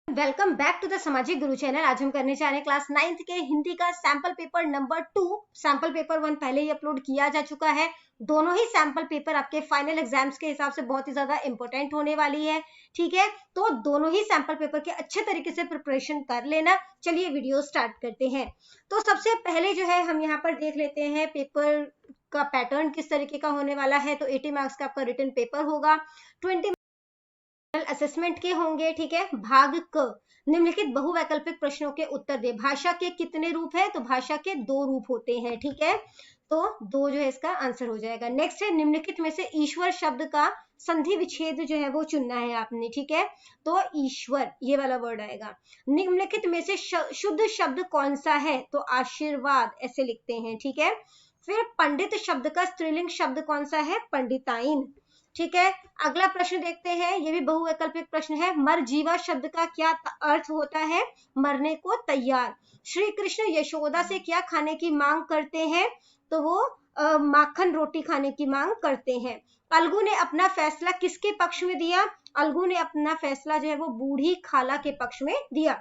Welcome back to the सामाजिक गुरु channel. आज हम करने जा रहे हैं क्लास 9th के हिंदी का sample paper number 2। Sample paper 1 पहले ही अपलोड किया जा चुका है। दोनों ही सैंपल पेपर आपके फाइनल एग्जाम्स के हिसाब से बहुत ही ज्यादा इंपॉर्टेंट होने वाली है। ठीक है, तो दोनों ही सैंपल पेपर के अच्छे तरीके से प्रिपरेशन कर लेना। चलिए वीडियो स्टार्ट करते हैं। तो सबसे पहले जो है हम यहाँ पर देख लेते हैं पेपर का पैटर्न किस तरीके का होने वाला है। तो 80 मार्क्स का आपका रिटन पेपर होगा, 20 असेसमेंट के होंगे। ठीक है, भाग क निम्नलिखित बहुवैकल्पिक प्रश्नों के उत्तर दे। भाषा के कितने रूप है? तो भाषा के 2 रूप होते हैं। ठीक है, तो 2 जो है इसका आंसर हो जाएगा। नेक्स्ट है निम्नलिखित में से ईश्वर शब्द का संधि विच्छेद जो है वो चुनना है आपने। ठीक है, तो ईश्वर ये वाला वर्ड आएगा। निम्नलिखित में से शुद्ध शब्द कौन सा है? तो आशीर्वाद ऐसे लिखते हैं। ठीक है, फिर पंडित शब्द का स्त्रीलिंग शब्द कौन सा है? पंडिताइन। ठीक है, अगला प्रश्न देखते हैं, ये भी बहुवैकल्पिक प्रश्न है। मरजीवा शब्द का क्या अर्थ होता है? मरने को तैयार। श्री कृष्ण यशोदा से क्या खाने की मांग करते हैं? तो वो माखन रोटी खाने की मांग करते हैं। अलगू ने अपना फैसला किसके पक्ष में दिया? अलगू ने अपना फैसला जो है वो बूढ़ी खाला के पक्ष में दिया।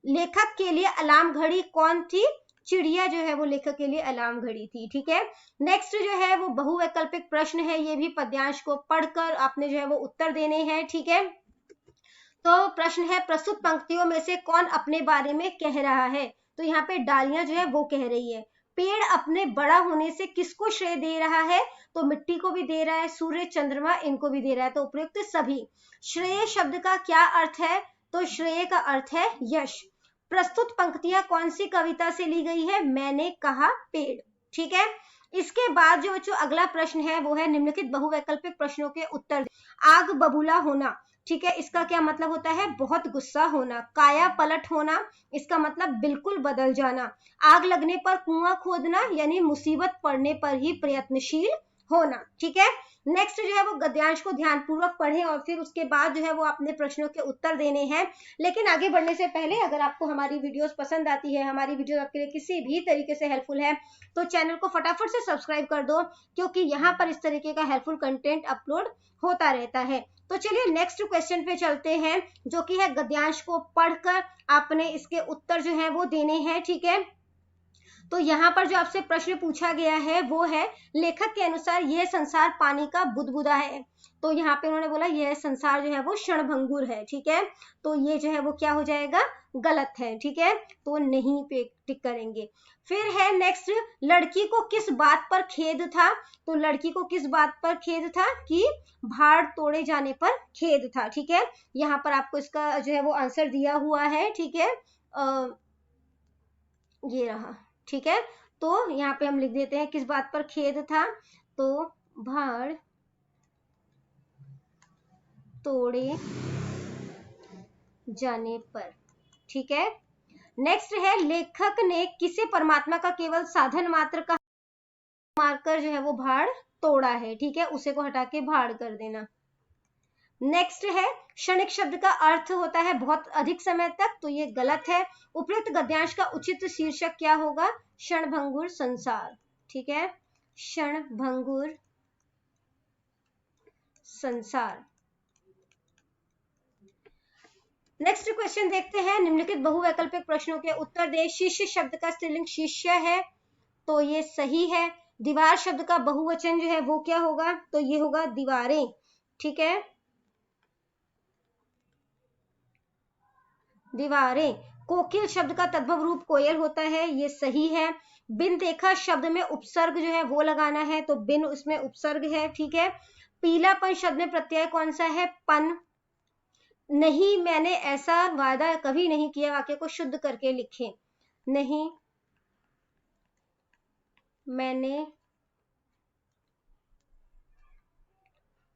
लेखक के लिए अलार्म घड़ी कौन थी? चिड़िया जो है वो लेखक के लिए अलार्म घड़ी थी। ठीक है, नेक्स्ट जो है वो बहुवैकल्पिक प्रश्न है। ये भी पद्यांश को पढ़कर आपने जो है वो उत्तर देने हैं। ठीक है, तो प्रश्न है प्रस्तुत पंक्तियों में से कौन अपने बारे में कह रहा है? तो यहाँ पे डालियां जो है वो कह रही है। पेड़ अपने बड़ा होने से किसको श्रेय दे रहा है? तो मिट्टी को भी दे रहा है, सूर्य चंद्रमा इनको भी दे रहा है। तो उपयुक्त सभी। श्रेय शब्द का क्या अर्थ है? तो श्रेय का अर्थ है यश। प्रस्तुत पंक्तियां कौन सी कविता से ली गई है? मैंने कहा पेड़। ठीक है, इसके बाद जो अगला प्रश्न है वो है निम्नलिखित बहुवैकल्पिक प्रश्नों के उत्तर। आग बबूला होना, ठीक है, इसका क्या मतलब होता है? बहुत गुस्सा होना। काया पलट होना, इसका मतलब बिल्कुल बदल जाना। आग लगने पर कुआं खोदना, यानी मुसीबत पड़ने पर ही प्रयत्नशील होना। ठीक है, नेक्स्ट जो है वो गद्यांश को ध्यानपूर्वक पढ़ें और फिर उसके बाद जो है वो अपने प्रश्नों के उत्तर देने हैं। लेकिन आगे बढ़ने से पहले अगर आपको हमारी वीडियोस पसंद आती है, हमारी वीडियो आपके लिए किसी भी तरीके से हेल्पफुल है, तो चैनल को फटाफट से सब्सक्राइब कर दो, क्योंकि यहाँ पर इस तरीके का हेल्पफुल कंटेंट अपलोड होता रहता है। तो चलिए नेक्स्ट क्वेश्चन पे चलते हैं, जो कि है गद्यांश को पढ़कर आपने इसके उत्तर जो है वो देने हैं। ठीक है, तो यहाँ पर जो आपसे प्रश्न पूछा गया है वो है लेखक के अनुसार यह संसार पानी का बुदबुदा है। तो यहाँ पे उन्होंने बोला यह संसार जो है वो क्षणभंगुर है। ठीक है, तो ये जो है वो क्या हो जाएगा? गलत है। ठीक है, तो नहीं पे टिक करेंगे। फिर है नेक्स्ट, लड़की को किस बात पर खेद था? तो लड़की को किस बात पर खेद था? कि भाड़ तोड़े जाने पर खेद था। ठीक है, यहाँ पर आपको इसका जो है वो आंसर दिया हुआ है। ठीक है, ये रहा। ठीक है, तो यहाँ पे हम लिख देते हैं किस बात पर खेद था। तो भाड़ तोड़े जाने पर। ठीक है, नेक्स्ट है लेखक ने किसे परमात्मा का केवल साधन मात्र का मारकर जो है वो भाड़ तोड़ा है। ठीक है, उसे को हटा के भाड़ कर देना। नेक्स्ट है क्षणिक शब्द का अर्थ होता है बहुत अधिक समय तक, तो ये गलत है। उपयुक्त गद्यांश का उचित शीर्षक क्या होगा? क्षणभंगुर संसार। ठीक है, क्षणभंगुर संसार। नेक्स्ट क्वेश्चन देखते हैं, निम्नलिखित बहुवैकल्पिक प्रश्नों के उत्तर दे। शिष्य शब्द का स्त्रीलिंग शिष्य है, तो ये सही है। दीवार शब्द का बहुवचन जो है वो क्या होगा? तो ये होगा दीवारें। ठीक है, दीवारें। कोकिल शब्द का तद्भव रूप कोयल होता है, ये सही है। बिन देखा शब्द में उपसर्ग जो है वो लगाना है, तो बिन उसमें उपसर्ग है। ठीक है, पीलापन शब्द में प्रत्यय कौन सा है? पन। नहीं मैंने ऐसा वादा कभी नहीं किया, वाक्य को शुद्ध करके लिखें। नहीं मैंने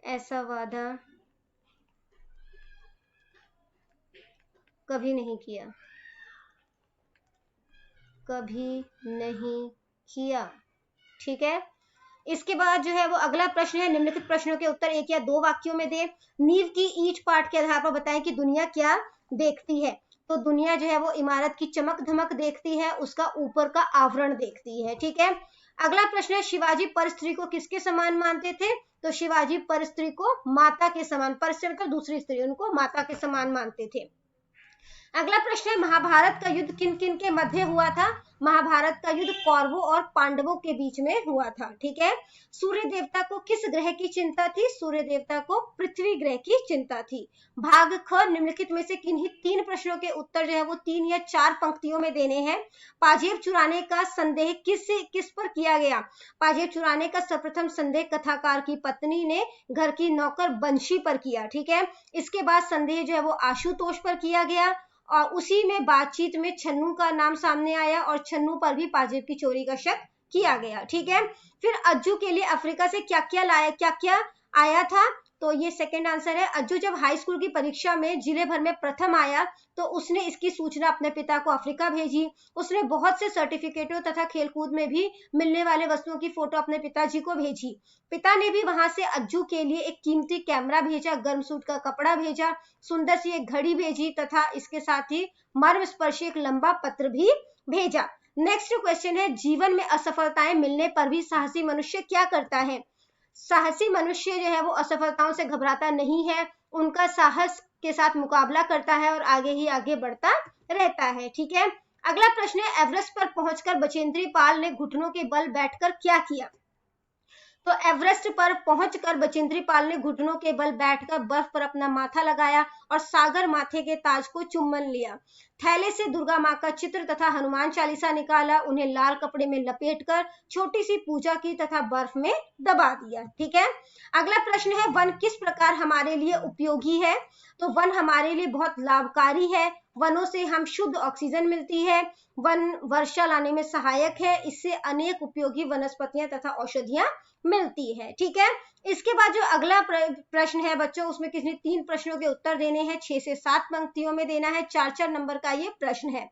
ऐसा वादा कभी नहीं किया, कभी नहीं किया। ठीक है, इसके बाद जो है वो अगला प्रश्न है, निम्नलिखित प्रश्नों के उत्तर एक या दो वाक्यों में दे। नींव की ईंट पाठ के आधार पर बताएं कि दुनिया क्या देखती है। तो दुनिया जो है वो इमारत की चमक धमक देखती है, उसका ऊपर का आवरण देखती है। ठीक है, अगला प्रश्न है शिवाजी परस्त्री को किसके समान मानते थे? तो शिवाजी परस्त्री को माता के समान, परस्त्री मतलब दूसरी स्त्री, उनको माता के समान मानते थे। अगला प्रश्न है, महाभारत का युद्ध किन किन के मध्य हुआ था? महाभारत का युद्ध कौरवों और पांडवों के बीच में हुआ था। ठीक है। सूर्य देवता को किस ग्रह की चिंता थी? सूर्य देवता को पृथ्वी ग्रह की चिंता थी। भाग ख, निम्नलिखित में से किन्हीं 3 प्रश्नों के उत्तर जो है वो 3 या 4 पंक्तियों में देने हैं। पाजेब चुराने का संदेह किस पर किया गया? पाजेब चुराने का सर्वप्रथम संदेह कथाकार की पत्नी ने घर की नौकर बंशी पर किया। ठीक है। इसके बाद संदेह जो है वो आशुतोष पर किया गया, और उसी में बातचीत में छन्नू का नाम सामने आया और छन्नू पर भी पाजेब की चोरी का शक किया गया। ठीक है। फिर अज्जू के लिए अफ्रीका से क्या क्या आया था? तो ये सेकंड आंसर है। अज्जू जब हाई स्कूल की परीक्षा में जिले भर में प्रथम आया तो उसने इसकी सूचना अपने पिता को अफ्रीका भेजी। उसने बहुत से सर्टिफिकेटों तथा खेलकूद में भी मिलने वाले वस्तुओं की फोटो अपने पिताजी को भेजी। पिता ने भी वहां से अज्जू के लिए एक कीमती कैमरा भेजा, गर्म सूट का कपड़ा भेजा, सुंदर सी एक घड़ी भेजी तथा इसके साथ ही मर्मस्पर्शी एक लंबा पत्र भी भेजा। नेक्स्ट क्वेश्चन है, जीवन में असफलताएं मिलने पर भी साहसी मनुष्य क्या करता है? साहसी मनुष्य जो है वो असफलताओं से घबराता नहीं है, उनका साहस के साथ मुकाबला करता है और आगे ही आगे बढ़ता रहता है। ठीक है। अगला प्रश्न है, एवरेस्ट पर पहुंचकर बचेंद्री पाल ने घुटनों के बल बैठकर क्या किया? तो एवरेस्ट पर पहुंचकर बचेंद्री पाल ने घुटनों के बल बैठकर बर्फ पर अपना माथा लगाया और सागर माथे के ताज को चुम्बन लिया। थैले से दुर्गा माँ का चित्र तथा हनुमान चालीसा निकाला, उन्हें लाल कपड़े में लपेटकर छोटी सी पूजा की तथा बर्फ में दबा दिया। ठीक है। अगला प्रश्न है, वन किस प्रकार हमारे लिए उपयोगी है? तो वन हमारे लिए बहुत लाभकारी है। वनों से हम शुद्ध ऑक्सीजन मिलती है। वन वर्षा लाने में सहायक है। इससे अनेक उपयोगी वनस्पतियां तथा औषधियां मिलती है। ठीक है। इसके बाद जो अगला प्रश्न है बच्चों, उसमें किसी 3 प्रश्नों के उत्तर देने हैं, 6 से 7 पंक्तियों में देना है। 4-4 नंबर का ये प्रश्न है।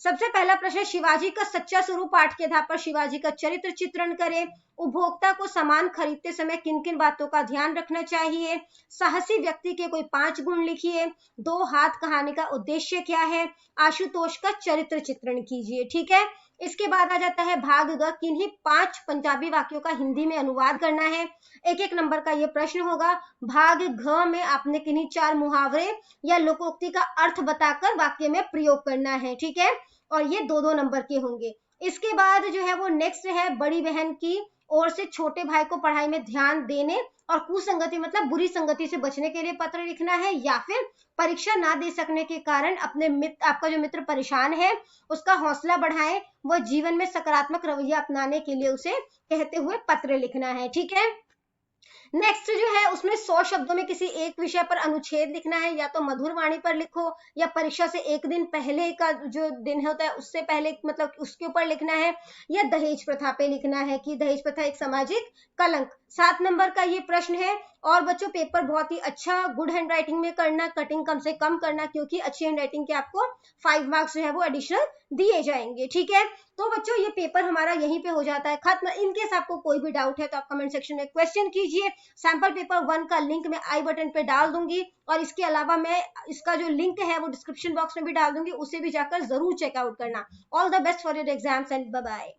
सबसे पहला प्रश्न है, शिवाजी का सच्चा स्वरूप पाठ के आधार पर शिवाजी का चरित्र चित्रण करें। उपभोक्ता को सामान खरीदते समय किन किन बातों का ध्यान रखना चाहिए? साहसी व्यक्ति के कोई 5 गुण लिखिए। 2 हाथ कहानी का उद्देश्य क्या है? आशुतोष का चरित्र चित्रण कीजिए। ठीक है। इसके बाद आ जाता है भाग ग, किन्हीं 5 पंजाबी वाक्यों का हिंदी में अनुवाद करना है। 1-1 नंबर का ये प्रश्न होगा। भाग घ में आपने किन्हीं 4 मुहावरे या लोकोक्ति का अर्थ बताकर वाक्य में प्रयोग करना है। ठीक है। और ये 2-2 नंबर के होंगे। इसके बाद जो है वो नेक्स्ट है, बड़ी बहन की ओर से छोटे भाई को पढ़ाई में ध्यान देने और कुसंगति मतलब बुरी संगति से बचने के लिए पत्र लिखना है, या फिर परीक्षा ना दे सकने के कारण अपने मित्र, आपका जो मित्र परेशान है उसका हौसला बढ़ाएं, वह जीवन में सकारात्मक रवैया अपनाने के लिए उसे कहते हुए पत्र लिखना है। ठीक है। नेक्स्ट जो है उसमें 100 शब्दों में किसी एक विषय पर अनुच्छेद लिखना है, या तो मधुर वाणी पर लिखो या परीक्षा से 1 दिन पहले का जो दिन होता है उससे पहले मतलब उसके ऊपर लिखना है, या दहेज प्रथा पे लिखना है कि दहेज प्रथा एक सामाजिक कलंक। 7 नंबर का ये प्रश्न है। और बच्चों पेपर बहुत ही अच्छा गुड हैंड राइटिंग में करना, कटिंग कम से कम करना, क्योंकि अच्छी हैंड राइटिंग के आपको 5 मार्क्स जो है वो एडिशनल दिए जाएंगे। ठीक है। तो बच्चों ये पेपर हमारा यहीं पे हो जाता है खत्म। इनकेस आपको कोई भी डाउट है तो आप कमेंट सेक्शन में क्वेश्चन कीजिए। सैंपल पेपर 1 का लिंक मैं आई बटन पे डाल दूंगी, और इसके अलावा मैं इसका जो लिंक है वो डिस्क्रिप्शन बॉक्स में भी डाल दूंगी, उसे भी जाकर जरूर चेकआउट करना। All the best for your exams and bye bye.